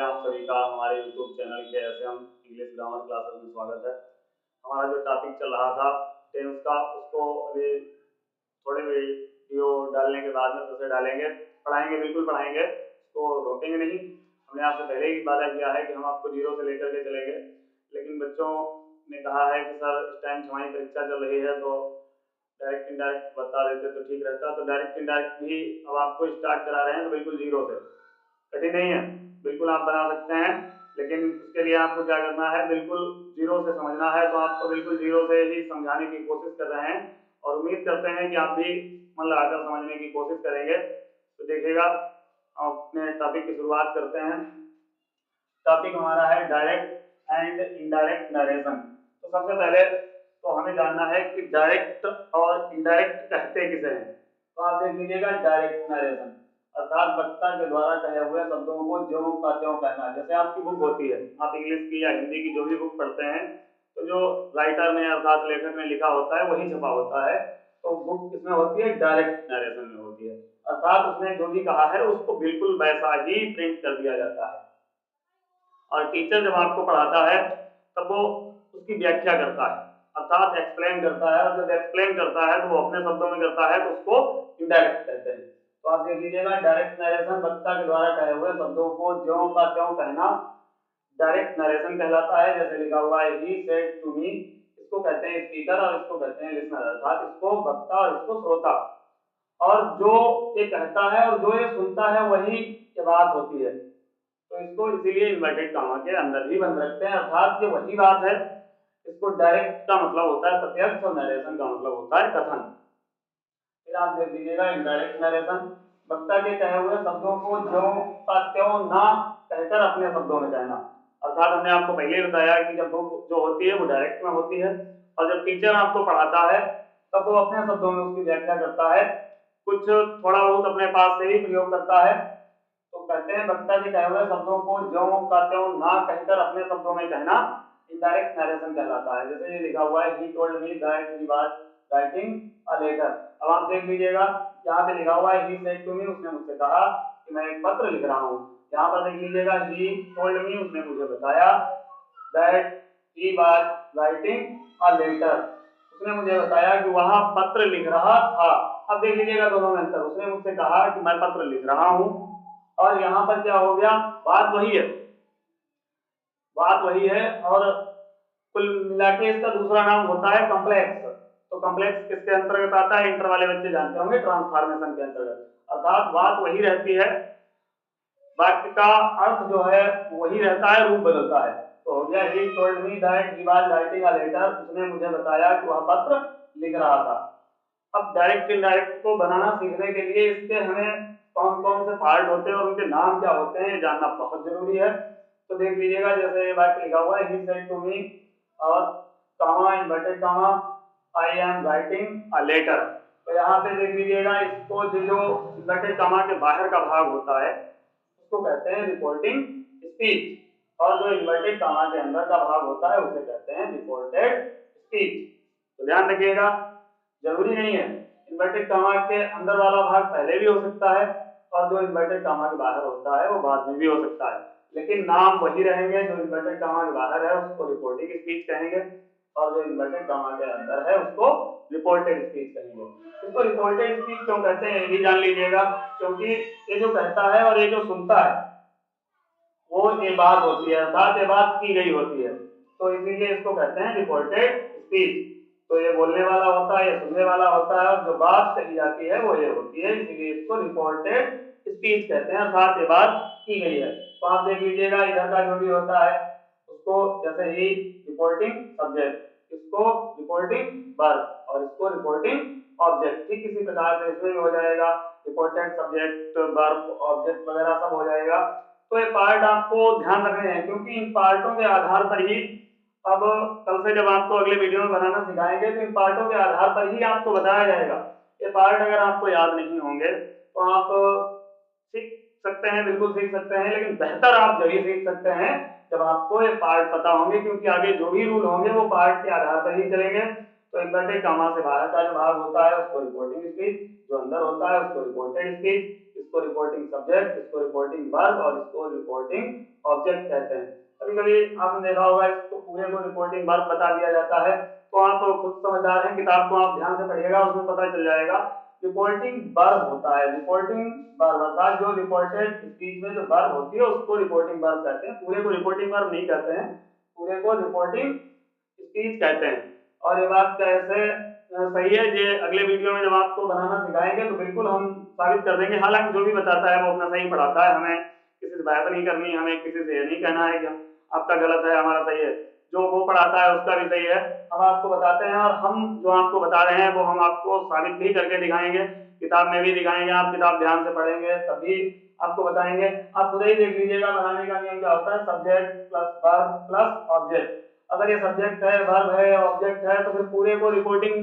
आप सभी का हमारे YouTube चैनल के ऐसे हम इंग्लिश ग्रामर क्लासेस में स्वागत है। हमारा जो टॉपिक चल रहा था टेंस का, उसको अभी थोड़े वीडियो डालने के बाद में फिर से डालेंगे, पढ़ाएंगे, बिल्कुल पढ़ाएंगे, उसको रोकेंगे नहीं। हमने आपसे पहले ही वादा किया है कि हम आपको जीरो से लेकर के चलेंगे, लेकिन बच्चों ने कहा है कि सर इस टाइम हमारी परीक्षा चल रही है तो डायरेक्ट इनडायरेक्ट बता देते तो ठीक रहता। तो डायरेक्ट इनडायरेक्ट भी अब आपको स्टार्ट करा रहे हैं, तो बिल्कुल जीरो से, कठिन नहीं है, बिल्कुल आप बना सकते हैं। लेकिन उसके लिए आपको क्या करना है, बिल्कुल जीरो से समझना है। तो आपको बिल्कुल जीरो से ही समझाने की कोशिश कर रहे हैं और उम्मीद करते हैं कि आप भी मन लगाकर समझने की कोशिश करेंगे। तो देखिएगा, अपने टॉपिक की शुरुआत करते हैं। टॉपिक हमारा है डायरेक्ट एंड इनडायरेक्ट नरेशन। तो सबसे पहले तो हमें जानना है कि डायरेक्ट और इनडायरेक्ट कहते किसे हैं। तो आप देख लीजिएगा, डायरेक्ट नरेशन अर्थात वक्ता के द्वारा कहे हुए शब्दों को ज्यों का त्यों कहना। जैसे आपकी बुक होती है, आप इंग्लिश की या हिंदी की जो भी बुक पढ़ते हैं, तो जो राइटर ने अर्थात लेखक ने लिखा होता है वही छपा होता है। तो बुक किसमें होती है, डायरेक्ट नरेशन में होती है, अर्थात उसने जो भी कहा है उसको बिल्कुल वैसा ही प्रिंट कर दिया जाता है। और टीचर जब आपको पढ़ाता है तब वो उसकी व्याख्या करता है, अर्थात एक्सप्लेन करता है, और जब एक्सप्लेन करता है तो वो अपने शब्दों में करता है, तो उसको इनडायरेक्ट कहते हैं। तो आप देख लीजिएगा, डायरेक्ट नरेशन वक्ता के द्वारा कहे हुए शब्दों को ज्यों का त्यों कहना डायरेक्ट नरेशन कहलाता है। जैसे लिखा हुआ है, ही सेड टू मी, इसको कहते हैं स्पीकर और इसको कहते हैं लिसनर, अर्थात इसको वक्ता और इसको श्रोता। और जो ये कहता है और जो ये सुनता है वही ये बात होती है, तो इसको इसीलिए इन्वर्टेड कॉमा के अंदर भी बंद रखते हैं, अर्थात ये वही बात है। इसको डायरेक्ट का मतलब होता है प्रत्यक्ष और नरेशन का मतलब होता है कथन। फिर आप देख लीजिएगा, इनडायरेक्ट नरेशन वक्ता के कहे हुए शब्दों को ज्यों का त्यों ना कहकर अपने शब्दों में कहना। अर्थात हमने आपको पहले ही बताया कि जब बुक जो होती है वो डायरेक्ट में होती है, और जब टीचर आपको पढ़ाता है तब वो अपने शब्दों में उसकी व्याख्या करता है, कुछ थोड़ा बहुत अपने पास से ही प्रयोग करता है। तो कहते हैं वक्ता के कहे हुए शब्दों को ज्यों का त्यों ना कहकर अपने शब्दों में कहना इनडायरेक्ट नरेशन कहलाता है। जैसे ये लिखा हुआ है, he told me that he was writing a letter. अब आप देख लीजिएगा, यहाँ पे लिखा हुआ है, ही सेड टू मी, उसने मुझसे कहा कि मैं एक पत्र लिख रहा हूँ। यहाँ पर देख लीजिएगा, ही टोल्ड मी, उसने मुझे बताया, that he was writing a letter, उसने मुझे बताया कि वह पत्र लिख रहा था। अब देख लीजिएगा दोनों में अंतर, उसने मुझसे कहा कि मैं पत्र लिख रहा हूँ, और यहाँ पर क्या हो गया, बात वही है, बात वही है। और कुल मिला के इसका दूसरा नाम होता है कॉम्प्लेक्स। तो कॉम्प्लेक्स किसके अंतर्गत आता है, इंटर वाले बच्चे जानते होंगे, ट्रांसफॉर्मेशन के अंतर्गत, अर्थात बात वही रहती है, वाक्य का अर्थ जो है वही रहता है, रूप बदलता है। तो हो गया, he told me that he was writing a letter, उसने मुझे बताया कि वह पत्र लिख रहा था। अब डायरेक्ट इनडायरेक्ट को बनाना सीखने के लिए इसके हमें कौन कौन से पार्ट होते हैं और उनके नाम क्या होते हैं ये जानना बहुत जरूरी है। तो देख लीजिएगा, जैसे ये वाक्य लिखा हुआ है, ही सेड टू मी और comma inverted comma I am writing a letter. तो यहाँ पे देख लीजिएगा, इसको जो इन्वर्टेड कॉमा के बाहर का भाग होता है उसको कहते हैं रिपोर्टिंग स्पीच, और जो इन्वर्टेड कॉमा के अंदर का भाग होता है उसे कहते हैं रिपोर्टेड स्पीच। तो ध्यान रखिएगा, जरूरी नहीं है, इन्वर्टेड कॉमा के अंदर वाला भाग पहले भी हो सकता है और जो इन्वर्टेड कॉमा के बाहर होता है वो बाद में भी हो सकता है, लेकिन नाम वही रहेंगे। जो इन्वर्टेड कॉमा के बाहर है उसको रिपोर्टिंग स्पीच कहेंगे, और जो इन्वर्टेड कॉमा के अंदर है उसको रिपोर्टेड स्पीच कहेंगे। इसको रिपोर्टेड स्पीच क्यों कहते हैं ये भी जान लीजिएगा, क्योंकि ये जो कहता है और ये जो सुनता है वो ये बात होती है, अर्थात ये बात की गई होती है, तो इसीलिए इसको कहते हैं रिपोर्टेड स्पीच। तो ये बोलने वाला होता है, ये सुनने वाला होता है, और जो बात कही जाती है वो ये होती है, इसीलिए इसको रिपोर्टेड स्पीच कहते हैं, अर्थात ये बात की गई है। तो आप देख लीजिएगा, इधर का जो भी होता है उसको, जैसे ही रिपोर्टिंग सब्जेक्ट, इसको रिपोर्टिंग वर्ब और इसको रिपोर्टिंग ऑब्जेक्ट, ठीक इसी प्रकार से इसमें भी हो जाएगा, रिपोर्टेड सब्जेक्ट वर्ब ऑब्जेक्ट वगैरह सब हो जाएगा। तो ये पार्ट आपको ध्यान रखने हैं, क्योंकि इन पार्टों के आधार पर ही, अब कल से जब आपको अगले वीडियो में बनाना सिखाएंगे तो इन पार्टों के आधार पर ही आपको बताया जाएगा। ये पार्ट अगर आपको याद नहीं होंगे तो आप सीख सकते हैं, बिल्कुल सीख सकते हैं, लेकिन बेहतर आप जब ही सीख सकते हैं जब आपको ये पार्ट पता होंगे, क्योंकि आगे जो भी रूल होंगे वो पार्ट के आधार पर ही चलेंगे। तो इन्वर्टेड कॉमा से बाहर का जो भाग होता है उसको रिपोर्टिंग स्पीच, जो अंदर होता है उसको रिपोर्टेड स्पीच, इसको रिपोर्टिंग सब्जेक्ट, इसको रिपोर्टिंग वर्ब और इसको रिपोर्टिंग ऑब्जेक्ट कहते हैं। कभी कभी आपने देखा होगा इसको पूरे को रिपोर्टिंग वर्ब बता दिया जाता है, तो आप खुद समझदार हैं, किताब को आप ध्यान से पढ़िएगा, उसमें पता चल जाएगा। रिपोर्टिंग वर्ब होता है, रिपोर्टिंग वर्ब अर्थात जो रिपोर्टेड स्पीच में जो वर्ब होती है उसको रिपोर्टिंग वर्ब कहते हैं, पूरे को रिपोर्टिंग वर्ब नहीं कहते हैं, पूरे को रिपोर्टिंग स्पीच कहते हैं। और ये बात कैसे सही है, ये अगले वीडियो में जब आपको बनाना सिखाएंगे तो बिल्कुल हम साबित कर देंगे। हालांकि जो भी बताता है वो अपना सही पढ़ाता है, हमें किसी से बहस नहीं करनी, हमें किसी से ये नहीं कहना है कि आपका गलत है हमारा सही है, जो वो पढ़ाता है उसका भी सही है, हम आपको बताते हैं। और हम जो आपको बता रहे हैं वो हम आपको साबित भी करके दिखाएंगे, किताब में भी दिखाएंगे, आप किताब ध्यान से पढ़ेंगे तभी आपको बताएंगे। आप खुद ही देख लीजिएगा बनाने का नियम क्या होता है, subject plus verb plus object. अगर ये सब्जेक्ट है, वर्ब है, ऑब्जेक्ट है, तो फिर पूरे को रिपोर्टिंग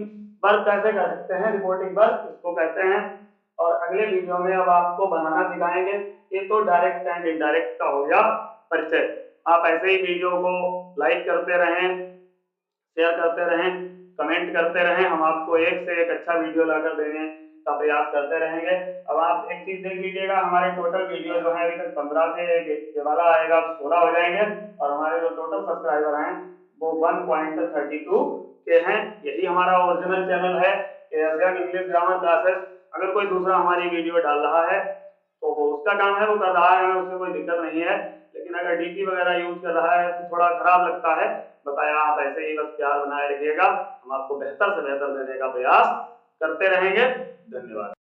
वर्ब कैसे कर सकते हैं, रिपोर्टिंग वर्ब इसको कहते हैं। और अगले वीडियो में अब आपको बनाना सिखाएंगे। ये तो डायरेक्ट एंड इनडायरेक्ट का हो गया परिचय। आप ऐसे ही वीडियो को लाइक करते रहें, शेयर करते रहें, कमेंट करते रहें, हम आपको एक से एक अच्छा वीडियो लाकर देने का प्रयास करते रहेंगे। अब आप एक चीज देख लीजिएगा, हमारे टोटल वीडियो जो है अभी तक 15 से ये वाला आएगा 16 हो जाएंगे, और हमारे जो टोटल सब्सक्राइबर हैं वो 1.32 के हैं। यही हमारा ओरिजिनल चैनल है एशियन इंग्लिश ग्रामर क्लासेस। अगर कोई दूसरा हमारी वीडियो डाल रहा है तो वो उसका काम है, वो कर रहा है, हमें उससे कोई दिक्कत नहीं है। लेकिन अगर डीपी वगैरह यूज कर रहा है तो थोड़ा खराब लगता है। बताया, आप ऐसे ही बस प्यार बनाए रखिएगा, हम आपको बेहतर से बेहतर देने का प्रयास करते रहेंगे। धन्यवाद।